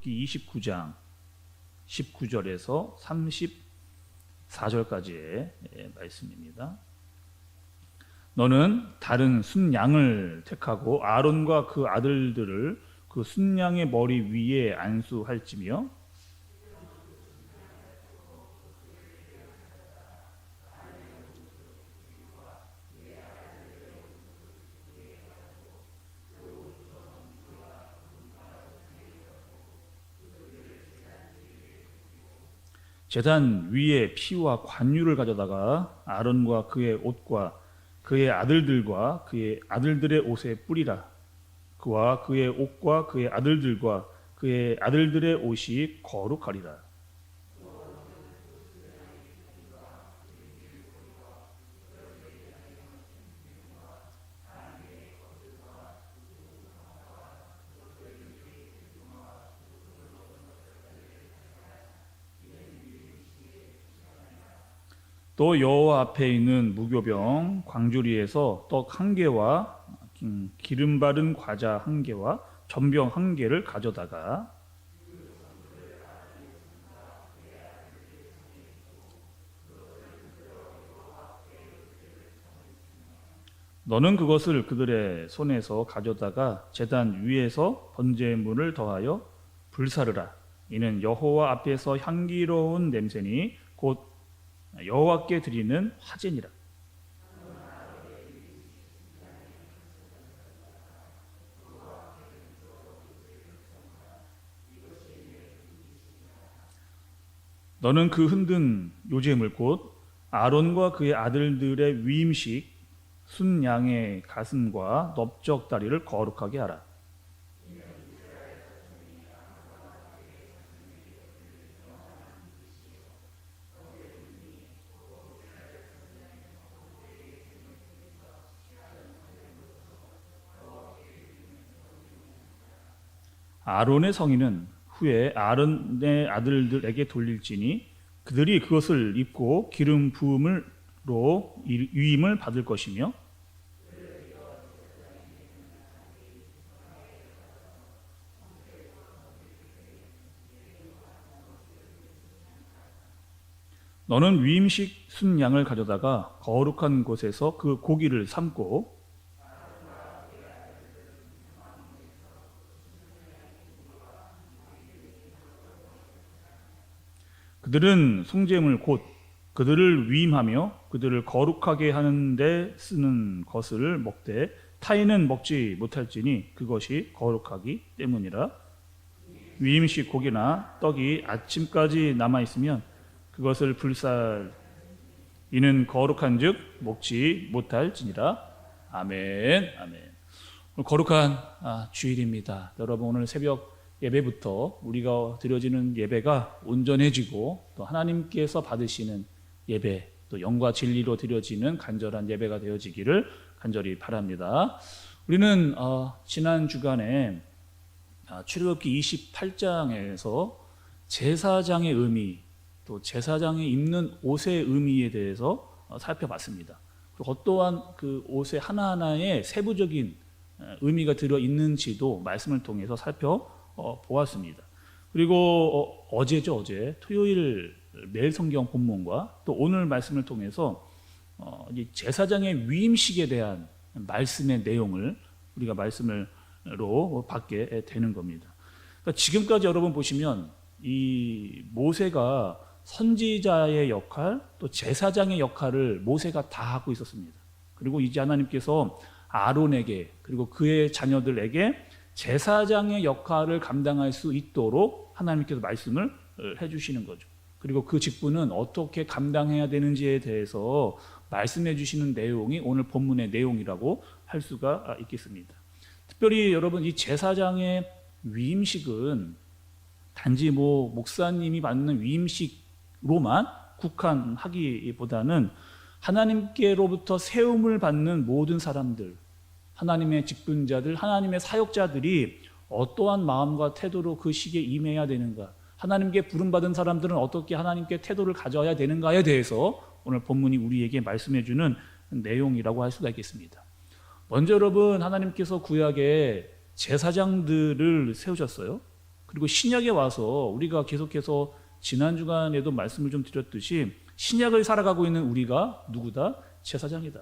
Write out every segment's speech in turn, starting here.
출애굽기 29장 19절에서 34절까지의 말씀입니다. 너는 다른 순양을 택하고 아론과 그 아들들을 그 순양의 머리 위에 안수할지며 제단 위에 피와 관유를 가져다가 아론과 그의 옷과 그의 아들들과 그의 아들들의 옷에 뿌리라. 그와 그의 옷과 그의 아들들과 그의 아들들의 옷이 거룩하리라. 또 여호와 앞에 있는 무교병 광주리에서 떡 한 개와 기름 바른 과자 한 개와 전병 한 개를 가져다가 너는 그것을 그들의 손에서 가져다가 제단 위에서 번제물을 더하여 불사르라. 이는 여호와 앞에서 향기로운 냄새니 곧 여호와께 드리는 화제니라. 너는 그 흔든 요제물 곧 아론과 그의 아들들의 위임식 순양의 가슴과 넓적 다리를 거룩하게 하라. 아론의 성인은 후에 아론의 아들들에게 돌릴지니 그들이 그것을 입고 기름 부음으로 위임을 받을 것이며 너는 위임식 순양을 가져다가 거룩한 곳에서 그 고기를 삶고 그들은 송제물 곧 그들을 위임하며 그들을 거룩하게 하는데 쓰는 것을 먹되 타인은 먹지 못할지니 그것이 거룩하기 때문이라. 위임식 고기나 떡이 아침까지 남아있으면 그것을 불살 이는 거룩한즉 먹지 못할지니라. 아멘. 아멘. 오늘 거룩한 주일입니다. 여러분 오늘 새벽 예배부터 우리가 드려지는 예배가 온전해지고 또 하나님께서 받으시는 예배 또 영과 진리로 드려지는 간절한 예배가 되어지기를 간절히 바랍니다. 우리는 지난 주간에 출애굽기 28장에서 제사장의 의미 또 제사장이 입는 옷의 의미에 대해서 살펴봤습니다. 그리고 어떠한 그 옷의 하나하나에 세부적인 의미가 들어있는지도 말씀을 통해서 살펴보았습니다. 그리고 어제죠, 어제 토요일 매일 성경 본문과 또 오늘 말씀을 통해서 제사장의 위임식에 대한 말씀의 내용을 우리가 말씀으로 받게 되는 겁니다. 그러니까 지금까지 여러분 보시면 이 모세가 선지자의 역할 또 제사장의 역할을 모세가 다 하고 있었습니다. 그리고 이제 하나님께서 아론에게 그리고 그의 자녀들에게 제사장의 역할을 감당할 수 있도록 하나님께서 말씀을 해주시는 거죠. 그리고 그 직분은 어떻게 감당해야 되는지에 대해서 말씀해 주시는 내용이 오늘 본문의 내용이라고 할 수가 있겠습니다. 특별히 여러분 이 제사장의 위임식은 단지 목사님이 받는 위임식로만 국한하기보다는 하나님께로부터 세움을 받는 모든 사람들, 하나님의 직분자들, 하나님의 사역자들이 어떠한 마음과 태도로 그 시기에 임해야 되는가, 하나님께 부름받은 사람들은 어떻게 하나님께 태도를 가져야 되는가에 대해서 오늘 본문이 우리에게 말씀해 주는 내용이라고 할 수가 있겠습니다. 먼저 여러분 하나님께서 구약에 제사장들을 세우셨어요. 그리고 신약에 와서 우리가 계속해서 지난 주간에도 말씀을 좀 드렸듯이 신약을 살아가고 있는 우리가 누구다? 제사장이다.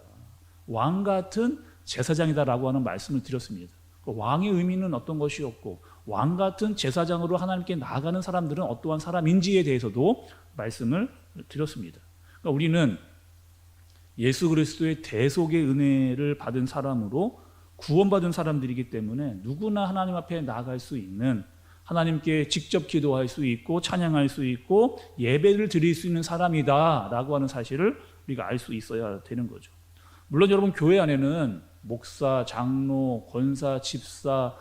왕 같은 제사장이다라고 하는 말씀을 드렸습니다. 왕의 의미는 어떤 것이었고 왕 같은 제사장으로 하나님께 나아가는 사람들은 어떠한 사람인지에 대해서도 말씀을 드렸습니다. 그러니까 우리는 예수 그리스도의 대속의 은혜를 받은 사람으로 구원받은 사람들이기 때문에 누구나 하나님 앞에 나아갈 수 있는, 하나님께 직접 기도할 수 있고 찬양할 수 있고 예배를 드릴 수 있는 사람이다라고 하는 사실을 우리가 알 수 있어야 되는 거죠. 물론 여러분 교회 안에는 목사, 장로, 권사, 집사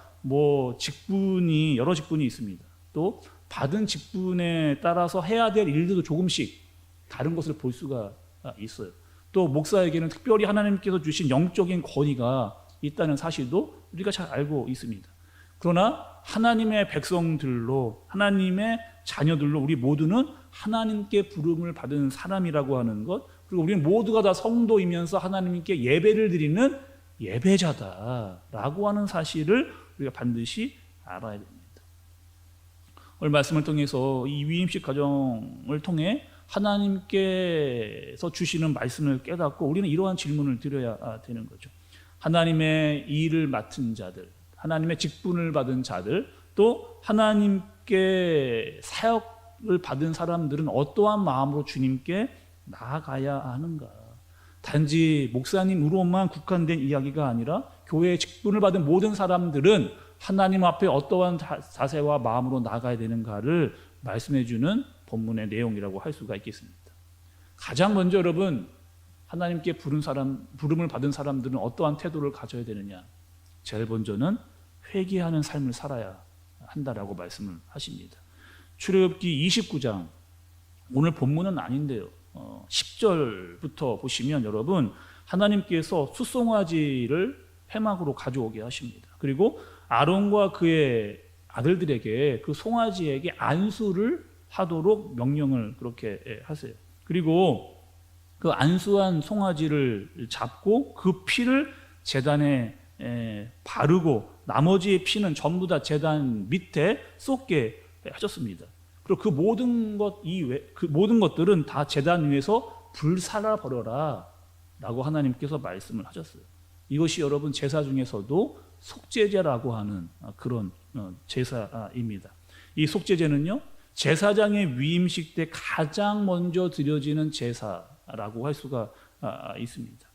직분이 여러 직분이 있습니다. 또 받은 직분에 따라서 해야 될 일들도 조금씩 다른 것을 볼 수가 있어요. 또 목사에게는 특별히 하나님께서 주신 영적인 권위가 있다는 사실도 우리가 잘 알고 있습니다. 그러나 하나님의 백성들로, 하나님의 자녀들로 우리 모두는 하나님께 부름을 받은 사람이라고 하는 것, 그리고 우리는 모두가 다 성도이면서 하나님께 예배를 드리는 예배자다라고 하는 사실을 우리가 반드시 알아야 됩니다. 오늘 말씀을 통해서 이 위임식 과정을 통해 하나님께서 주시는 말씀을 깨닫고 우리는 이러한 질문을 드려야 되는 거죠. 하나님의 일을 맡은 자들, 하나님의 직분을 받은 자들, 또 하나님께 사역을 받은 사람들은 어떠한 마음으로 주님께 나아가야 하는가? 단지 목사님으로만 국한된 이야기가 아니라 교회의 직분을 받은 모든 사람들은 하나님 앞에 어떠한 자세와 마음으로 나아가야 되는가를 말씀해 주는 본문의 내용이라고 할 수가 있겠습니다. 가장 먼저 여러분, 하나님께 부름을 받은 사람들은 어떠한 태도를 가져야 되느냐? 제일 먼저는 회개하는 삶을 살아야 한다라고 말씀을 하십니다. 출애굽기 29장, 오늘 본문은 아닌데요, 10절부터 보시면 여러분, 하나님께서 숫송아지를 회막으로 가져오게 하십니다. 그리고 아론과 그의 아들들에게 그 송아지에게 안수를 하도록 명령을 그렇게 하세요. 그리고 그 안수한 송아지를 잡고 그 피를 제단에 바르고 나머지의 피는 전부 다 제단 밑에 쏟게 하셨습니다. 그리고 그 모든 것들은 다 제단 위에서 불살아 버려라 라고 하나님께서 말씀을 하셨어요. 이것이 여러분 제사 중에서도 속죄제라고 하는 그런 제사입니다. 이 속죄제는요, 제사장의 위임식 때 가장 먼저 드려지는 제사라고 할 수가 있습니다.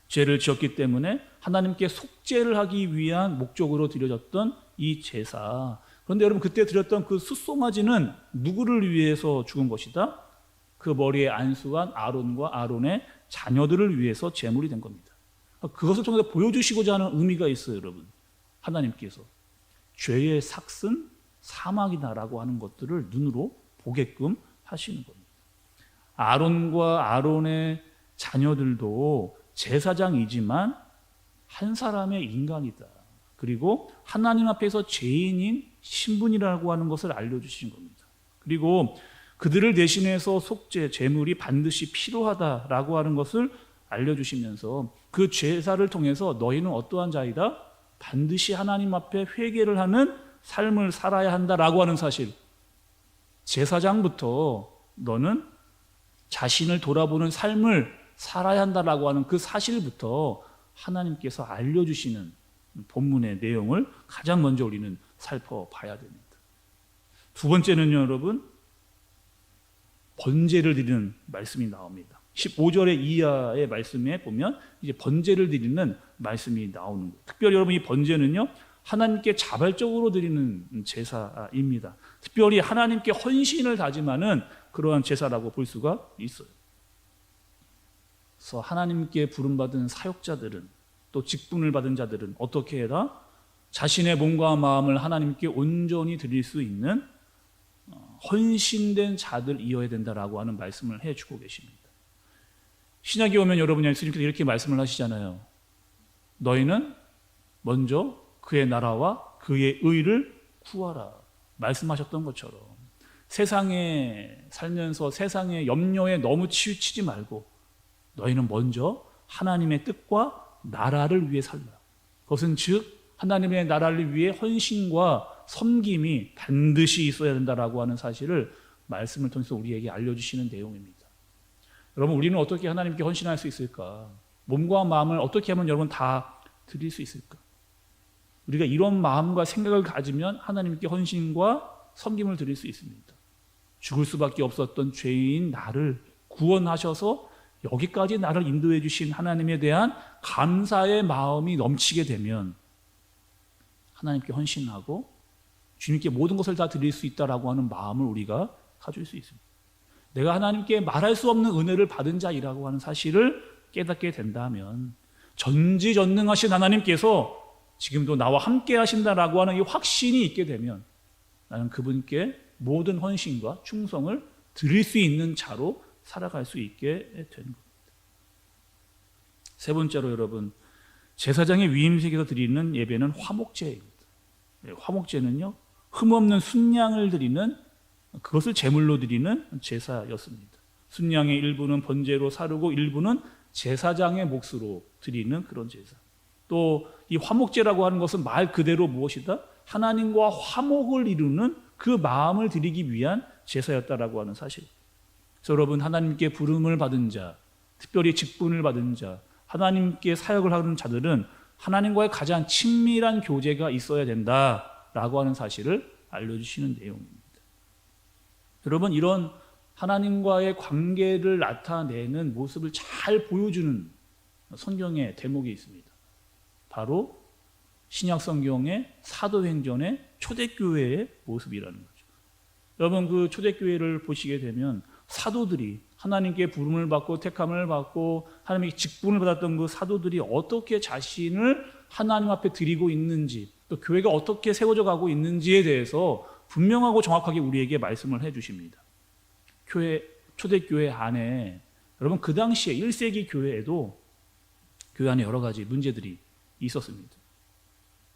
죄를 지었기 때문에 하나님께 속죄를 하기 위한 목적으로 드려졌던 이 제사. 그런데 여러분, 그때 드렸던 그 숫송아지는 누구를 위해서 죽은 것이다? 그 머리에 안수한 아론과 아론의 자녀들을 위해서 제물이 된 겁니다. 그것을 통해서 보여주시고자 하는 의미가 있어요, 여러분. 하나님께서 죄의 삭은 사막이다라고 하는 것들을 눈으로 보게끔 하시는 겁니다. 아론과 아론의 자녀들도 제사장이지만 한 사람의 인간이다. 그리고 하나님 앞에서 죄인인 신분이라고 하는 것을 알려주신 겁니다. 그리고 그들을 대신해서 속죄, 제물이 반드시 필요하다라고 하는 것을 알려주시면서 그 제사를 통해서 너희는 어떠한 자이다? 반드시 하나님 앞에 회개를 하는 삶을 살아야 한다라고 하는 사실. 제사장부터 너는 자신을 돌아보는 삶을 살아야 한다라고 하는 그 사실부터 하나님께서 알려주시는 본문의 내용을 가장 먼저 우리는 살펴봐야 됩니다. 두 번째는요, 여러분, 번제를 드리는 말씀이 나옵니다. 15절의 이하의 말씀에 보면 이제 번제를 드리는 말씀이 나오는 거예요. 특별히 여러분, 이 번제는요, 하나님께 자발적으로 드리는 제사입니다. 특별히 하나님께 헌신을 다짐하는 그러한 제사라고 볼 수가 있어요. 그래서 하나님께 부름받은 사역자들은, 또 직분을 받은 자들은 어떻게 해라? 자신의 몸과 마음을 하나님께 온전히 드릴 수 있는 헌신된 자들이어야 된다라고 하는 말씀을 해주고 계십니다. 신약에 오면 여러분, 예수님께서 이렇게 말씀을 하시잖아요. 너희는 먼저 그의 나라와 그의 의를 구하라 말씀하셨던 것처럼 세상에 살면서 세상의 염려에 너무 치우치지 말고 너희는 먼저 하나님의 뜻과 나라를 위해 살라. 그것은 즉 하나님의 나라를 위해 헌신과 섬김이 반드시 있어야 된다라고 하는 사실을 말씀을 통해서 우리에게 알려주시는 내용입니다. 여러분, 우리는 어떻게 하나님께 헌신할 수 있을까? 몸과 마음을 어떻게 하면 여러분 다 드릴 수 있을까? 우리가 이런 마음과 생각을 가지면 하나님께 헌신과 섬김을 드릴 수 있습니다. 죽을 수밖에 없었던 죄인 나를 구원하셔서 여기까지 나를 인도해 주신 하나님에 대한 감사의 마음이 넘치게 되면 하나님께 헌신하고 주님께 모든 것을 다 드릴 수 있다라고 하는 마음을 우리가 가질 수 있습니다. 내가 하나님께 말할 수 없는 은혜를 받은 자이라고 하는 사실을 깨닫게 된다면 전지전능하신 하나님께서 지금도 나와 함께 하신다라고 하는 이 확신이 있게 되면 나는 그분께 모든 헌신과 충성을 드릴 수 있는 자로 살아갈 수 있게 되는 겁니다. 세 번째로 여러분, 제사장의 위임색에서 드리는 예배는 화목제입니다. 화목제는요, 흠없는 순양을 드리는, 그것을 제물로 드리는 제사였습니다. 순양의 일부는 번제로 사르고 일부는 제사장의 몫으로 드리는 그런 제사. 또 이 화목제라고 하는 것은 말 그대로 무엇이다? 하나님과 화목을 이루는 그 마음을 드리기 위한 제사였다라고 하는 사실. 그래서 여러분, 하나님께 부름을 받은 자, 특별히 직분을 받은 자, 하나님께 사역을 하는 자들은 하나님과의 가장 친밀한 교제가 있어야 된다라고 하는 사실을 알려주시는 내용입니다. 여러분, 이런 하나님과의 관계를 나타내는 모습을 잘 보여주는 성경의 대목이 있습니다. 바로 신약 성경의 사도행전의 초대교회의 모습이라는 거죠. 여러분, 그 초대교회를 보시게 되면 사도들이 하나님께 부름을 받고 택함을 받고 하나님께 직분을 받았던 그 사도들이 어떻게 자신을 하나님 앞에 드리고 있는지, 또 교회가 어떻게 세워져 가고 있는지에 대해서 분명하고 정확하게 우리에게 말씀을 해주십니다. 초대교회 안에, 여러분, 그 당시에 1세기 교회에도 교회 안에 여러 가지 문제들이 있었습니다.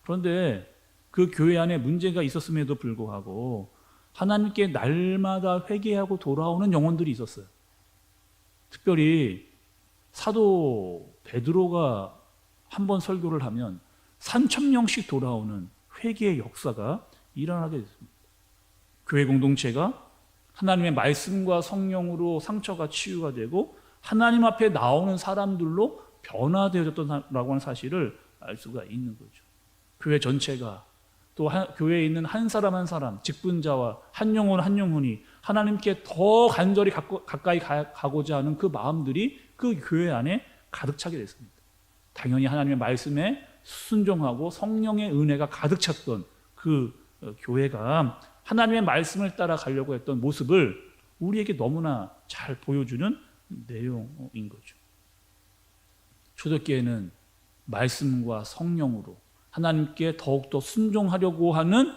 그런데 그 교회 안에 문제가 있었음에도 불구하고 하나님께 날마다 회개하고 돌아오는 영혼들이 있었어요. 특별히 사도 베드로가 한 번 설교를 하면 3,000명씩 돌아오는 회개의 역사가 일어나게 됐습니다. 교회 공동체가 하나님의 말씀과 성령으로 상처가 치유가 되고 하나님 앞에 나오는 사람들로 변화되어졌다고 하는 사실을 알 수가 있는 거죠. 교회 전체가, 또 교회에 있는 한 사람 한 사람, 직분자와 한 영혼 한 영혼이 하나님께 더 간절히 가까이 가고자 하는 그 마음들이 그 교회 안에 가득 차게 됐습니다. 당연히 하나님의 말씀에 순종하고 성령의 은혜가 가득 찼던 그 교회가 하나님의 말씀을 따라 가려고 했던 모습을 우리에게 너무나 잘 보여주는 내용인 거죠. 초대교회는 말씀과 성령으로 하나님께 더욱더 순종하려고 하는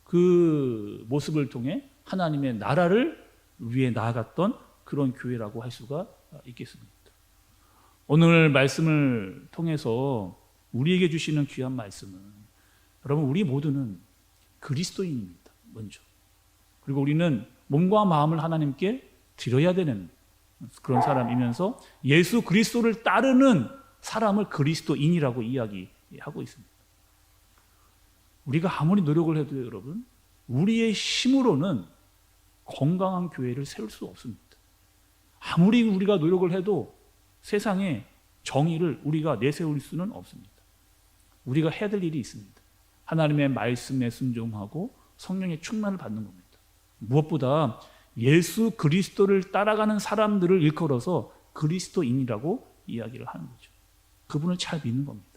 그 모습을 통해 하나님의 나라를 위해 나아갔던 그런 교회라고 할 수가 있겠습니다. 오늘 말씀을 통해서 우리에게 주시는 귀한 말씀은, 여러분, 우리 모두는 그리스도인입니다. 먼저. 그리고 우리는 몸과 마음을 하나님께 드려야 되는 그런 사람이면서 예수 그리스도를 따르는 사람을 그리스도인이라고 이야기하고 있습니다. 우리가 아무리 노력을 해도 여러분, 우리의 힘으로는 건강한 교회를 세울 수 없습니다. 아무리 우리가 노력을 해도 세상에 정의를 우리가 내세울 수는 없습니다. 우리가 해야 될 일이 있습니다. 하나님의 말씀에 순종하고 성령의 충만을 받는 겁니다. 무엇보다 예수 그리스도를 따라가는 사람들을 일컬어서 그리스도인이라고 이야기를 하는 거죠. 그분을 잘 믿는 겁니다.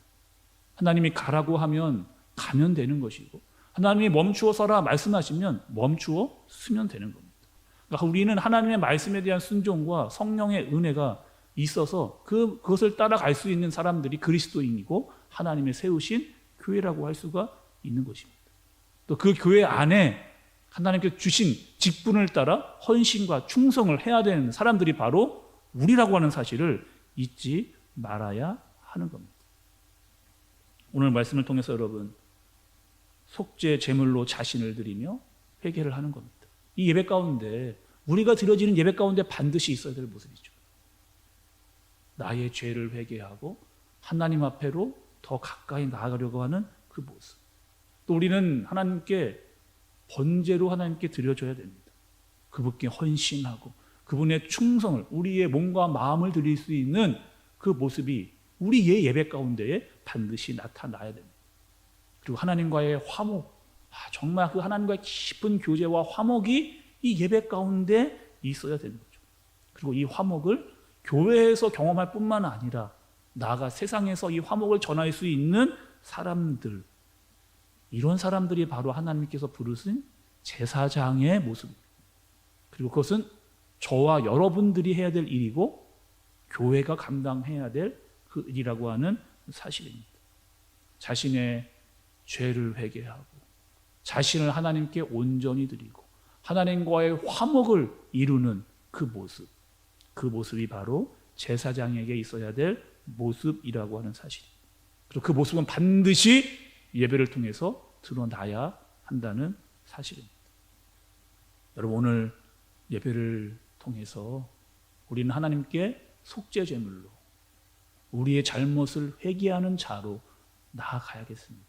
하나님이 가라고 하면 가면 되는 것이고, 하나님이 멈추어 서라 말씀하시면 멈추어 쓰면 되는 겁니다. 그러니까 우리는 하나님의 말씀에 대한 순종과 성령의 은혜가 있어서 그것을 따라갈 수 있는 사람들이 그리스도인이고 하나님의 세우신 교회라고 할 수가 있는 것입니다. 또 그 교회 안에 하나님께서 주신 직분을 따라 헌신과 충성을 해야 되는 사람들이 바로 우리라고 하는 사실을 잊지 말아야 하는 겁니다. 오늘 말씀을 통해서 여러분, 속죄 제물로 자신을 드리며 회개를 하는 겁니다. 이 예배 가운데, 우리가 드려지는 예배 가운데 반드시 있어야 될 모습이죠. 나의 죄를 회개하고 하나님 앞에로 더 가까이 나아가려고 하는 그 모습. 또 우리는 하나님께 번제로 하나님께 드려줘야 됩니다. 그분께 헌신하고 그분의 충성을, 우리의 몸과 마음을 드릴 수 있는 그 모습이 우리의 예배 가운데에 반드시 나타나야 됩니다. 그리고 하나님과의 화목, 정말 그 하나님과의 깊은 교제와 화목이 이 예배 가운데 있어야 되는 거죠. 그리고 이 화목을 교회에서 경험할 뿐만 아니라 나아가 세상에서 이 화목을 전할 수 있는 사람들, 이런 사람들이 바로 하나님께서 부르신 제사장의 모습입니다. 그리고 그것은 저와 여러분들이 해야 될 일이고 교회가 감당해야 될 그 일이라고 하는 사실입니다. 자신의 죄를 회개하고 자신을 하나님께 온전히 드리고 하나님과의 화목을 이루는 그 모습, 그 모습이 바로 제사장에게 있어야 될 모습이라고 하는 사실입니다. 그리고 그 모습은 반드시 예배를 통해서 드러나야 한다는 사실입니다. 여러분, 오늘 예배를 통해서 우리는 하나님께 속죄제물로 우리의 잘못을 회개하는 자로 나아가야겠습니다.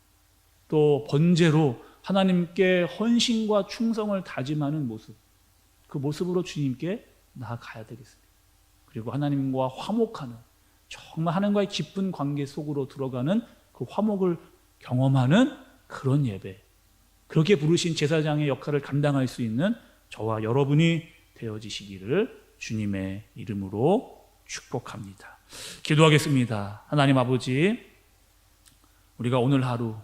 또 번제로 하나님께 헌신과 충성을 다짐하는 모습, 그 모습으로 주님께 나아가야 되겠습니다. 그리고 하나님과 화목하는, 정말 하나님과의 깊은 관계 속으로 들어가는 그 화목을 경험하는 그런 예배, 그렇게 부르신 제사장의 역할을 감당할 수 있는 저와 여러분이 되어지시기를 주님의 이름으로 축복합니다. 기도하겠습니다. 하나님 아버지, 우리가 오늘 하루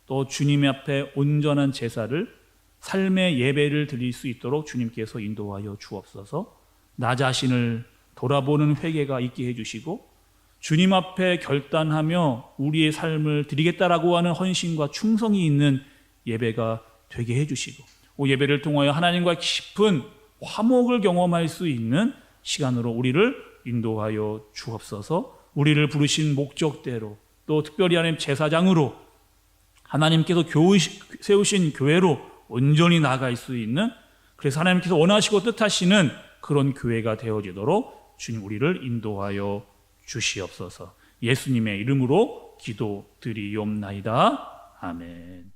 또 주님 앞에 온전한 제사를, 삶의 예배를 드릴 수 있도록 주님께서 인도하여 주옵소서. 나 자신을 돌아보는 회개가 있게 해주시고 주님 앞에 결단하며 우리의 삶을 드리겠다라고 하는 헌신과 충성이 있는 예배가 되게 해주시고, 예배를 통하여 하나님과 깊은 화목을 경험할 수 있는 시간으로 우리를 인도하여 주옵소서. 우리를 부르신 목적대로, 또 특별히 하나님 제사장으로 하나님께서 세우신 교회로 온전히 나아갈 수 있는, 그래서 하나님께서 원하시고 뜻하시는 그런 교회가 되어지도록 주님 우리를 인도하여 주시옵소서. 예수님의 이름으로 기도드리옵나이다. 아멘.